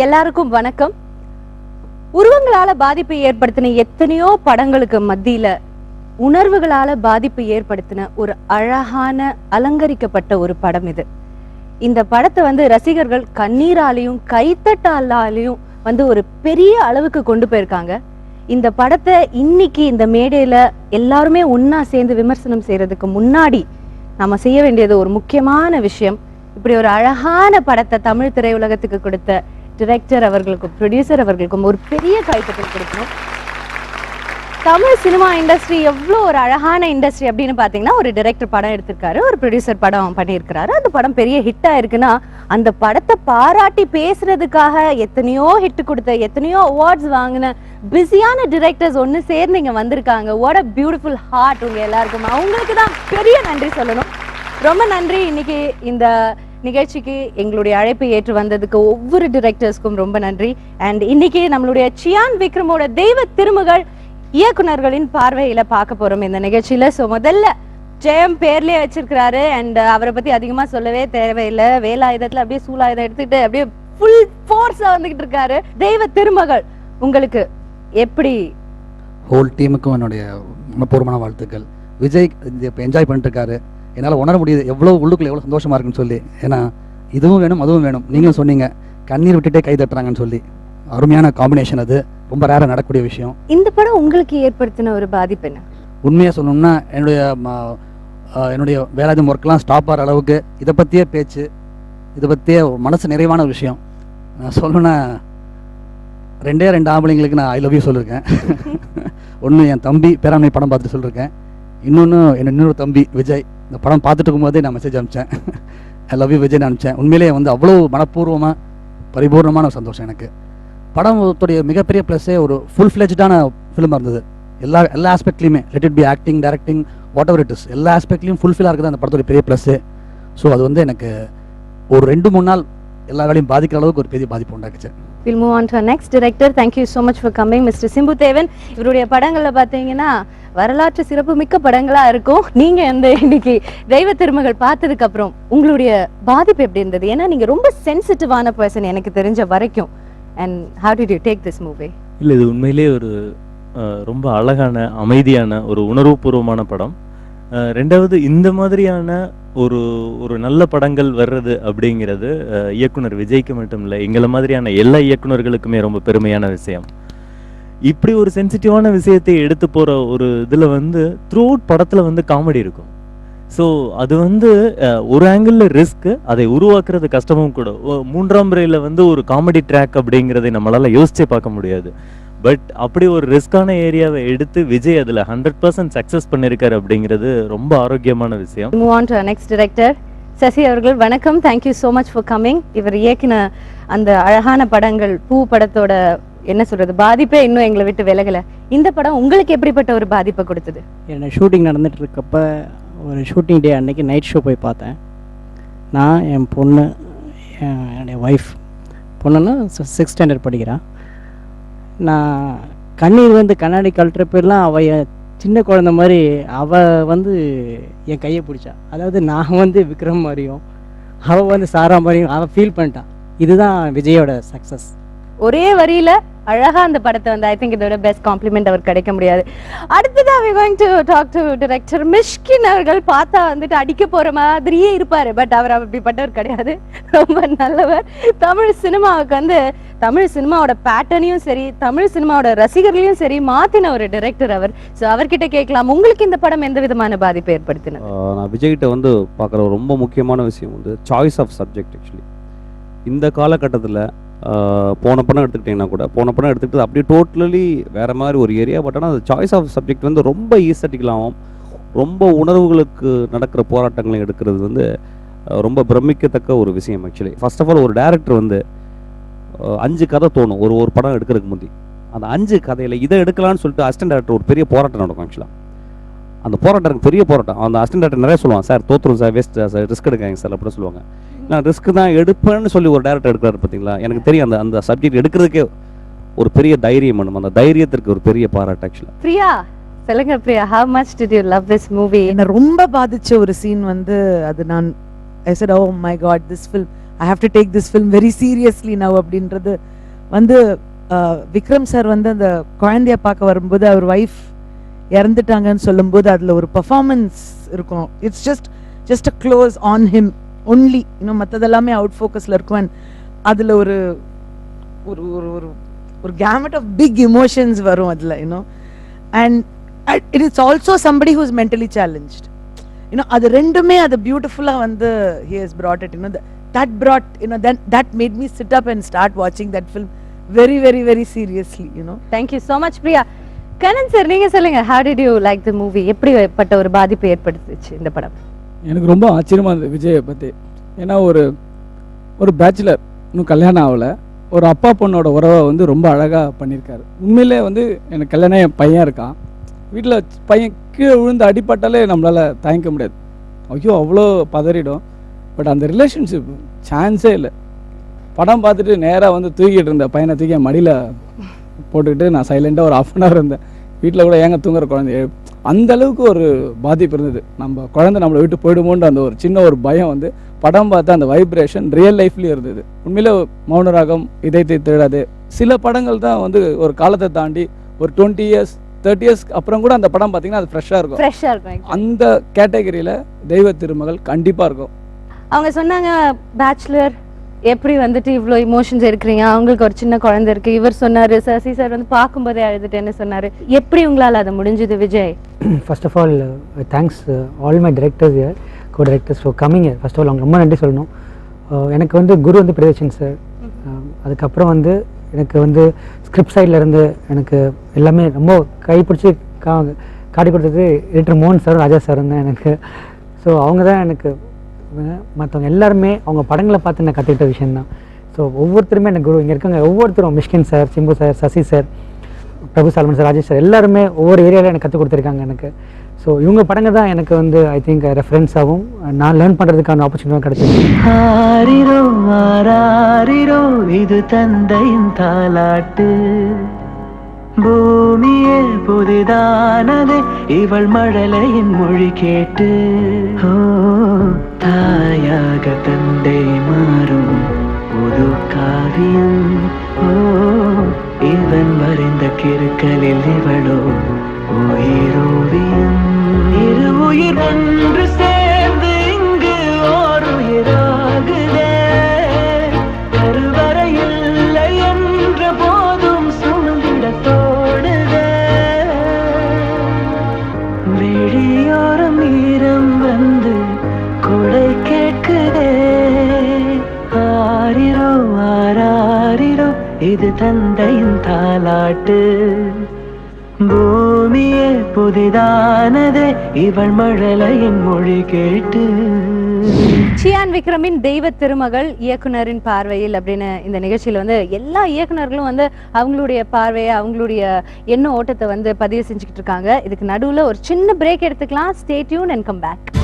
எல்லாருக்கும் வணக்கம். உருவங்களால பாதிப்பை ஏற்படுத்தின எத்தனையோ படங்களுக்கு மத்தியில உணர்வுகளால பாதிப்பு ஏற்படுத்தின ஒரு அழகான அலங்கரிக்கப்பட்ட ஒரு படம் இது. இந்த படத்தை ரசிகர்கள் கண்ணீராலையும் கைத்தட்டாலையும் ஒரு பெரிய அளவுக்கு கொண்டு போயிருக்காங்க. இந்த படத்தை இன்னைக்கு இந்த மேடையில எல்லாருமே ஒன்னா சேர்ந்து விமர்சனம் செய்யறதுக்கு முன்னாடி நம்ம செய்ய வேண்டியது ஒரு முக்கியமான விஷயம். இப்படி ஒரு அழகான படத்தை தமிழ் திரையுலகத்துக்கு கொடுத்த டைரக்டர் அவர்களுக்கும் ப்ரொடியூசர் அவர்களுக்கும் ஒரு பெரிய கைத்தட்டல் கொடுக்கணும். தமிழ் சினிமா இண்டஸ்ட்ரி எவ்வளோ ஒரு அழகான இண்டஸ்ட்ரி அப்படின்னு பார்த்தீங்கன்னா, ஒரு டைரக்டர் படம் எடுத்திருக்காரு, ஒரு ப்ரொடியூசர் படம் பண்ணியிருக்கிறாரு. அந்த படம் பெரிய ஹிட் ஆயிருக்குன்னா அந்த படத்தை பாராட்டி பேசுறதுக்காக எத்தனையோ ஹிட் கொடுத்த எத்தனையோ அவார்ட்ஸ் வாங்கின பிஸியான டிரெக்டர்ஸ் ஒன்று சேர்ந்து இங்கே வந்திருக்காங்க. வாட் அ பியூட்டிஃபுல் ஹார்ட் உங்க எல்லாருக்கும். அவங்களுக்கு தான் பெரிய நன்றி சொல்லணும். ரொம்ப நன்றி. இன்னைக்கு இந்த நிகழ்ச்சிக்கு எங்களுடைய அழைப்பை ஏற்று வந்ததுக்கு ஒவ்வொரு டிரெக்டர்ஸ்க்கும் ரொம்ப நன்றி. அண்ட் இன்னைக்கு நம்மளுடைய சியான் விக்ரமோட தெய்வ திருமகள் இயக்குனர்களின் பார்வையில பார்க்க போறோம் இந்த நிகழ்ச்சியில. ஸோ முதல்ல ஜெயம் பேர்லயே வச்சிருக்கிறாரு. அண்ட் அவரை பத்தி அதிகமா சொல்லவே தேவையில்லை. வேலாயுதத்துல அப்படியே சூலாயுதம் எடுத்துக்கிட்டு அப்படியே ஃபுல் ஃபோர்ஸா வந்துகிட்டு இருக்காரு. தெய்வ திருமகள் உங்களுக்கு எப்படி? ஹோல் டீமுக்கும் என்னுடைய மனப்பூர்வமான வாழ்த்துக்கள். விஜய் இப்போ என்ஜாய் பண்ணிட்டு இருக்காரு. என்னால் உணர முடியுது எவ்வளோ உள்ளுக்குள்ள எவ்வளோ சந்தோஷமா இருக்குன்னு சொல்லி. ஏன்னா இதுவும் வேணும் அதுவும் வேணும். நீங்களும் சொன்னீங்க கண்ணீர் விட்டுட்டே கை தட்டுறாங்கன்னு சொல்லி. அருமையான காம்பினேஷன். அது ரொம்ப ரேராக நடக்கக்கூடிய விஷயம். இந்த படம் உங்களுக்கு ஏற்படுத்தின ஒரு பாதிப்பு என்ன? உண்மையாக சொல்லணும்னா என்னுடைய வேலாயுதம் ஒர்க்லாம் ஸ்டாப் ஆகிற அளவுக்கு இதை பற்றியே பேச்சு, இதை பற்றியே மனசு நிறைவான ஒரு விஷயம். நான் சொல்லணுன்னா 2 ஆம்பளைங்களுக்கு நான் ஐ லவ் யூ சொல்லியிருக்கேன். ஒன்று என் தம்பி பேராண்மை படம் பார்த்துட்டு சொல்லியிருக்கேன். இன்னொரு தம்பி விஜய் இந்த படம் பார்த்துட்டு இருக்கும்போதே நான் மெசேஜ் அனுப்பிச்சேன். ஐ லவ் யூ விஜய்னு அனுப்பிச்சேன். உண்மையிலேயே அவ்வளோ மனப்பூர்வமாக பரிபூர்ணமான ஒரு சந்தோஷம் எனக்கு. படத்துடைய மிகப்பெரிய ப்ளஸ்ஸே ஒரு ஃபுல் ஃப்ளெஜ்டான ஃபிலிமாக இருந்தது. எல்லா ஆஸ்பெக்ட்லையுமே, let it be acting, directing, whatever it is, எல்லா ஆஸ்பெக்ட்லையும் ஃபுல்ஃபில்லாக இருக்குது அந்த படத்துடைய பெரிய ப்ளஸ்ஸு. ஸோ அது எனக்கு ஒரு 2-3 நாள் எல்லா வேலையும் பாதிக்கிற அளவுக்கு ஒரு பெரிய பாதிப்பு உண்டாக்குச்சு. We'll move on to our next director. Thank you so much for coming, Mr. Simbu தேவன். இவருடைய படங்கள்ல பார்த்தீங்கன்னா வரலாற்று சிறப்பு மிக்க படங்களா இருக்கும். நீங்க இன்னைக்கு தெய்வ திருமகள் பார்த்ததுக்கு அப்புறம் உங்களுடைய பாதிப்பு எப்படி இருந்தது? ஏன்னா நீங்க ரொம்ப சென்சிட்டிவான பர்சன் எனக்கு தெரிஞ்ச வரைக்கும். And how did you take this movie? இல்லை, இது உண்மையிலே ஒரு ரொம்ப அழகான அமைதியான ஒரு உணர்வுபூர்வமான படம். ரெண்டாவது இந்த மாதிரியான ஒரு நல்ல படங்கள் வர்றது அப்படிங்கிறது இயக்குனர் விஜய்க்கு மட்டும் இல்லை, எங்களை மாதிரியான எல்லா இயக்குனர்களுக்குமே ரொம்ப பெருமையான விஷயம். இப்படி ஒரு சென்சிட்டிவான விஷயத்தை எடுத்து போகிற ஒரு இதில் த்ரூ அவுட் படத்தில் காமெடி இருக்கும். ஸோ அது ஒரு ஆங்கிளில் ரிஸ்க்கு, அதை உருவாக்குறது கஷ்டமும் கூட. 3ஆம் முறையில் ஒரு காமெடி ட்ராக் அப்படிங்கிறதை நம்மளால் யோசிச்சே பார்க்க முடியாது. பட் அப்படி ஒரு ரிஸ்கான ஏரியாவை எடுத்து விஜய் அதில் 100% சக்ஸஸ் பண்ணியிருக்காரு அப்படிங்கிறது ரொம்ப ஆரோக்கியமான விஷயம். Move on to our next director. Sasi அவர்கள் வணக்கம். Thank you so much for coming. இவர் இயக்கின அந்த அழகான படங்கள், பூ படத்தோட என்ன சொல்றது பாதிப்பே இன்னும் எங்களை விட்டு விலகலை. இந்த படம் உங்களுக்கு எப்படிப்பட்ட ஒரு பாதிப்பை கொடுத்தது? என்ன ஷூட்டிங் நடந்துட்டு இருக்கப்ப ஒரு ஷூட்டிங் டே அன்னைக்கு நைட் ஷோ போய் பார்த்தேன். நான், என் பொண்ணு, என்னுடைய ஒய்ஃப். பொண்ணுன்னா 6th ஸ்டாண்டர்ட் படிக்கிறான். நான் கண்ணீர் கண்ணாடி கழட்டுற பேர்லாம் அவள் சின்ன குழந்தை மாதிரி அவள் என் கையை பிடிச்சா. அதாவது நான் விக்ரம் மாதிரியும் அவள் சாரா மாதிரியும் அவள் ஃபீல் பண்ணிட்டான். இதுதான் விஜயோட சக்ஸஸ். ஒரே வரியில அழகா அந்த படத்தை ஐ திங்க் இதோட பெஸ்ட் காம்ப்ளிமெண்ட் அவர் கிடைக்க முடியாது. அடுத்ததா we going to talk to director Mysskin அவர்கள். பார்த்தா அடிக்க போற மாதிரியே இருப்பாரு, பட் அவர் அப்படிப்பட்டவர் கிடையாது. ரொம்ப நல்லவர். தமிழ் சினிமாவுக்கு தமிழ் சினிமாவோட பேட்டர்னையும் சரி, தமிழ் சினிமாவோட ரசிகர்களையும் சரி மாத்தின ஒரு டைரக்டர் அவர். ஸோ அவர்கிட்ட கேட்கலாம், உங்களுக்கு இந்த படம் எந்த விதமான பாதிப்பை ஏற்படுத்தினது? நான் விஜய்கிட்ட பார்க்குற ரொம்ப முக்கியமான விஷயம் சாய்ஸ் ஆஃப் சப்ஜெக்ட். ஆக்சுவலி இந்த காலகட்டத்தில் போன படம் எடுத்துக்கிட்டிங்கன்னா கூட, போன படம் எடுத்துக்கிட்டு அப்படியே டோட்டலி வேறு மாதிரி ஒரு ஏரியா. பட் ஆனால் அந்த சாய்ஸ் ஆஃப் சப்ஜெக்ட் ரொம்ப ஈஸ்தட்டிக்கலாகவும் ரொம்ப உணர்வுகளுக்கு நடக்கிற போராட்டங்களை எடுக்கிறது ரொம்ப பிரமிக்கத்தக்க ஒரு விஷயம். ஆக்சுவலி ஃபர்ஸ்ட் ஆஃப் ஆல் ஒரு டேரக்டர் 5 கதை தோணும் ஒரு படம் எடுக்கிறதுக்கு முந்தி. அந்த 5 கதையில் இதை எடுக்கலான்னு சொல்லிட்டு அசிஸ்டன்ட் டேரக்டர் ஒரு பெரிய போராட்டம் நடக்கும். ஆக்சுவலாக அந்த போராட்டம் பெரிய போராட்டம். அந்த அசிஸ்டன்ட் டேரக்டர் நிறைய சொல்லுவாங்க, சார் தோற்றுரும் சார், வேஸ்ட் சார், ரிஸ்க் எடுக்காங்க சார் அப்படின்னு சொல்லுவாங்க. நான் ரிஸ்க் தான் எடுப்பேன்னு சொல்லி ஒரு டேரக்டர் எடுக்கிறாரு பார்த்தீங்களா. எனக்கு தெரியும் அந்த சப்ஜெக்ட் எடுக்கிறதுக்கே ஒரு பெரிய தைரியம் வேணும். அந்த தைரியத்திற்கு ஒரு பெரிய பாராட்டு. ஆக்சுவலாக பிரியா சொல்லுங்க. Priya, how much did you love this movie? என்ன ரொம்ப பாதிச்ச ஒரு சீன் அது நான் I said, oh my god, this film, I have to take this film very seriously now அப்படின்றது வந்து விக்ரம் சார் வந்து அந்த குழந்தைய பார்க்க வரும்போது அவர் ஒய்ஃப் இறந்துட்டாங்கன்னு சொல்லும்போது அதில் ஒரு பர்ஃபார்மன்ஸ் இருக்கும். It's just a close on him only, இன்னும் மற்றதெல்லாமே அவுட் ஃபோக்கஸில் இருக்கும். அண்ட் அதில் ஒரு ஒரு ஒரு ஒரு ஒரு கேமட் ஆஃப் பிக் இமோஷன்ஸ் வரும் அதில், you know. And it is also somebody who is mentally challenged, you know. அது ரெண்டுமே அது பியூட்டிஃபுல்லாக வந்து he has brought it, you know. that brought, you know, that made me sit up and start watching that film very very very seriously, you know. Thank you so much, Priya. Kannan sir, நீங்க சொல்லுங்க, how did you like the movie? எப்படிப்பட்ட ஒரு பாதிப்பு ஏற்படுத்துச்சு இந்த படம்? எனக்கு ரொம்ப ஆச்சரியமாக இருந்தது விஜயை பற்றி. ஏன்னா ஒரு பேச்சுலர், இன்னும் கல்யாணம் ஆகலை, ஒரு அப்பா பொண்ணோட உறவை வந்து ரொம்ப அழகாக பண்ணியிருக்காரு. உண்மையிலே வந்து எனக்கு கல்யாணம், என் பையன் இருக்கான் வீட்டில். பையன் கீழே விழுந்து அடிப்பட்டாலே நம்மளால் தாங்கிக்க முடியாது, ஐயோ அவ்வளோ பதறிடும். பட் அந்த ரிலேஷன்ஷிப் சான்ஸே இல்லை. படம் பார்த்துட்டு நேராக வந்து தூக்கிட்டு இருந்தேன், பையனை தூக்கி என் மடியில் போட்டுக்கிட்டு நான் சைலண்டாக ஒரு 1/2 hour இருந்தேன். வீட்டில் கூட ஏங்க தூங்குற குழந்தைய, அந்த அளவுக்கு ஒரு பாதிப்பு இருந்தது. நம்ம குழந்தை நம்மளை விட்டு போயிடுமோன்ற அந்த ஒரு சின்ன ஒரு பயம் வந்து படம் பார்த்து அந்த வைப்ரேஷன் ரியல் லைஃப்லேயும் இருந்தது. உண்மையிலே மௌனராகம், இதயத்தை தேடாது, சில படங்கள் தான் வந்து ஒரு காலத்தை தாண்டி ஒரு 20 years 30 years அப்புறம் கூட அந்த படம் பார்த்தீங்கன்னா அது ஃப்ரெஷ்ஷாக இருக்கும். அந்த கேட்டகரியில் தெய்வ திருமகள் கண்டிப்பாக இருக்கும். அவங்க சொன்னாங்க, பேச்சுலர் எப்படி வந்துட்டு இவ்வளோ இமோஷன்ஸ் இருக்கிறீங்க, அவங்களுக்கு ஒரு சின்ன குழந்தை இருக்கு. இவர் சொன்னாரு, சசி சார் வந்து பார்க்கும்போதே அழுதுட்டேன்னு சொன்னாரு. எப்படி உங்களால் அதை முடிஞ்சது Vijay? First of all thanks all my directors here, co directors for coming here. First of all அவங்க ரொம்ப நன்றி சொல்லணும். எனக்கு வந்து குரு வந்து பிரியதர்ஷன் சார், அதுக்கப்புறம் வந்து எனக்கு வந்து ஸ்கிரிப்ட் சைடில் இருந்து எனக்கு எல்லாமே ரொம்ப கைப்பிடிச்சி காட்டி கொடுத்தது எடிட்டர் மோகன் சார், ராஜா சார் தான் எனக்கு. ஸோ அவங்க தான் எனக்கு, மற்றவங்க எல்லாருமே அவங்க படங்களை பார்த்து நான் கற்றுக்கிட்ட விஷயந்தான். ஸோ ஒவ்வொருத்தருமே எனக்கு குரு. இங்கே இருக்காங்க ஒவ்வொருத்தரும், Mysskin sir, Simbu sir, Sasi sir, Prabhu Solomon sir, Rajesh sir, எல்லாருமே ஒவ்வொரு ஏரியாவில் எனக்கு கற்றுக் கொடுத்துருக்காங்க எனக்கு. ஸோ இவங்க படங்கள் தான் எனக்கு வந்து ஐ திங்க் ரெஃபரன்ஸாகவும் நான் லேர்ன் பண்ணுறதுக்கான ஆப்பர்ச்சுனிட்டியும் கிடைச்சிது. ஆரிரோ ஆராரிரோ இது தந்தையின் தாலாட்டு, பூமியே புதிதானதே இவள் மழலையின் மொழி கேட்டு. ஓ தாயாக தந்தை மாறும் புது காவியம், ஓ இவன் வரைந்த கிறுக்கலில் இவளோ உயிரோவியம். இரு உயிர் ஒன்று சேர்ந்து இங்கு ஓர் உயிராகுதே, கருவறை இல்லை என்ற போதும் சுமந்திட தோடுதே. வெளியோரம் ஈரம் வந்து கொடை கேட்குதே. ஆரிரோ ஆராரிரோ இது தந்தையின் தாலாட்டு, பூமியே புதிதானதே இவள் மழலையின் மொழி கேட்டு. சியான் விக்ரமின் தெய்வ திருமகள் இயக்குனரின் பார்வையில் அப்படின்னு இந்த நிகழ்ச்சியில வந்து எல்லா இயக்குனர்களும் வந்து அவங்களுடைய பார்வையை, அவங்களுடைய எண்ண ஓட்டத்தை வந்து பதிவு செஞ்சுக்கிட்டு இருக்காங்க. இதுக்கு நடுவுல ஒரு சின்ன பிரேக் எடுத்துக்கலாம். Stay tune and come back.